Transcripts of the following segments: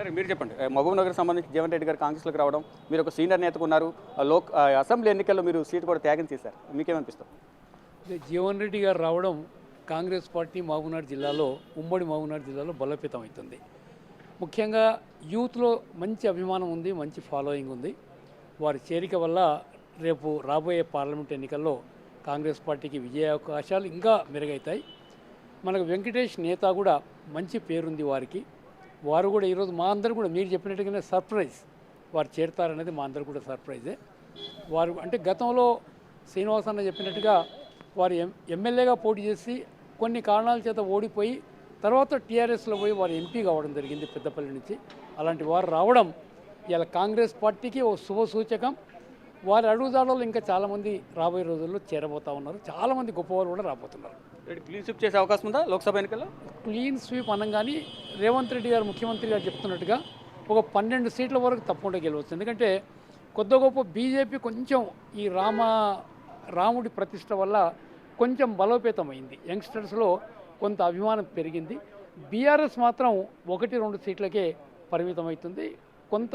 సరే మీరు చెప్పండి. మహబూబ్ నగర్ సంబంధించి జీవన్ రెడ్డి గారు కాంగ్రెస్లోకి రావడం, మీరు ఒక సీనియర్ నేతకు ఉన్నారు, అసెంబ్లీ ఎన్నికల్లో మీరు సీటు కూడా త్యాగం చేశారు, మీకేమనిపిస్తుంది? జీవన్ రెడ్డి గారు రావడం కాంగ్రెస్ పార్టీ మహబూబ్నగర్ జిల్లాలో, ఉమ్మడి మహబూబ్నగర్ జిల్లాలో బలోపేతం అవుతుంది. ముఖ్యంగా యూత్లో మంచి అభిమానం ఉంది, మంచి ఫాలోయింగ్ ఉంది. వారి చేరిక వల్ల రేపు రాబోయే పార్లమెంట్ ఎన్నికల్లో కాంగ్రెస్ పార్టీకి విజయ అవకాశాలు ఇంకా మెరుగవుతాయి. మనకు వెంకటేష్ నేత కూడా మంచి పేరుంది వారికి. వారు కూడా ఈరోజు మా అందరూ కూడా మీరు చెప్పినట్టుగానే సర్ప్రైజ్, వారు చేరుతారనేది మా అందరూ కూడా సర్ప్రైజే. వారు అంటే గతంలో శ్రీనివాస్ అన్న చెప్పినట్టుగా వారు ఎమ్మెల్యేగా పోటీ చేసి కొన్ని కారణాల చేత ఓడిపోయి తర్వాత టీఆర్ఎస్లో పోయి వారు ఎంపీ కావడం జరిగింది పెద్దపల్లి నుంచి. అలాంటి వారు రావడం ఇలా కాంగ్రెస్ పార్టీకి ఓ శుభ సూచకం. వారి అడుగుదాడలు ఇంకా చాలామంది రాబోయే రోజుల్లో చేరబోతూ ఉన్నారు. చాలామంది గొప్పవారు కూడా రాబోతున్నారు. క్లీన్ స్వీప్ చేసే అవకాశం ఉందా లోక్సభ ఎన్నికల్లో? క్లీన్ స్వీప్ అనగానే రేవంత్ రెడ్డి గారు ముఖ్యమంత్రి గారు చెప్తున్నట్టుగా ఒక 12 సీట్ల వరకు తప్పకుండా గెలవచ్చు. ఎందుకంటే కొద్ది గొప్ప బీజేపీ కొంచెం ఈ రాముడి ప్రతిష్ట వల్ల కొంచెం బలోపేతమైంది. యంగ్స్టర్స్లో కొంత అభిమానం పెరిగింది. బీఆర్ఎస్ మాత్రం 1-2 సీట్లకే పరిమితమవుతుంది. కొంత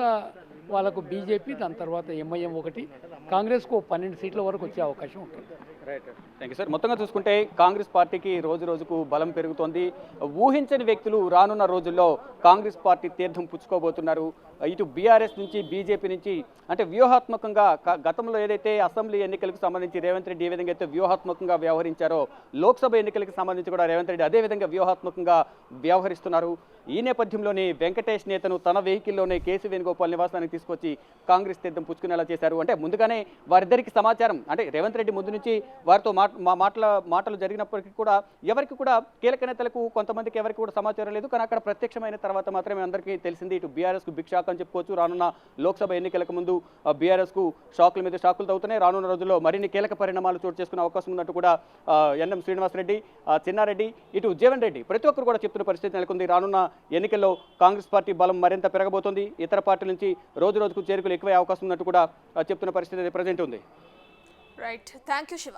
వాళ్ళకు బీజేపీ, దాని తర్వాత ఎంఐఎం 1, కాంగ్రెస్కు 12 సీట్ల వరకు వచ్చే అవకాశం ఉంటుంది. Right, thank you sir. మొత్తంగా చూసుకుంటే కాంగ్రెస్ పార్టీకి రోజు రోజుకు బలం పెరుగుతోంది. ఊహించని వ్యక్తులు రానున్న రోజుల్లో కాంగ్రెస్ పార్టీ తీర్థం పుచ్చుకోబోతున్నారు. ఇటు బీఆర్ఎస్ నుంచి, బీజేపీ నుంచి, అంటే వ్యూహాత్మకంగా గతంలో ఏదైతే అసెంబ్లీ ఎన్నికలకు సంబంధించి రేవంత్ రెడ్డి ఏ విధంగా అయితే వ్యూహాత్మకంగా వ్యవహరించారో, లోక్సభ ఎన్నికలకు సంబంధించి కూడా రేవంత్ రెడ్డి అదేవిధంగా వ్యూహాత్మకంగా వ్యవహరిస్తున్నారు. ఈ నేపథ్యంలోనే వెంకటేష్ నేతను తన వెహికల్లోనే కేసీ వేణుగోపాల్ నివాసానికి తీసుకొచ్చి కాంగ్రెస్ తీర్థం పుచ్చుకునేలా చేశారు. అంటే ముందుగానే వారిద్దరికి సమాచారం, అంటే రేవంత్ రెడ్డి ముందు నుంచి వారితో మాటలు జరిగినప్పటికీ కూడా ఎవరికి కూడా కీలక నేతలకు కొంతమందికి ఎవరికి కూడా సమాచారం లేదు. కానీ అక్కడ ప్రత్యక్షమైన తర్వాత మాత్రమే అందరికీ తెలిసింది. ఇటు బీఆర్ఎస్కు బిగ్ షాక్ అని చెప్పుకోవచ్చు. రానున్న లోక్సభ ఎన్నికలకు ముందు బీఆర్ఎస్కు షాకుల మీద షాకులు తగ్గుతున్నాయి. రానున్న రోజుల్లో మరిన్ని కీలక పరిణామాలు చోటు చేసుకునే అవకాశం ఉన్నట్టు కూడా ఎన్ఎం శ్రీనివాసరెడ్డి, చిన్నారెడ్డి, ఇటు జీవన్ రెడ్డి ప్రతి ఒక్కరు కూడా చెప్తున్న పరిస్థితి నెలకొంది. రానున్న ఎన్నికల్లో కాంగ్రెస్ పార్టీ బలం మరింత పెరగబోతోంది. ఇతర పార్టీల నుంచి రోజు రోజుకు చేరికలు ఎక్కువే అవకాశం ఉన్నట్టు కూడా చెప్తున్న పరిస్థితి ప్రజెంట్ ఉంది. Right, thank you Shiva.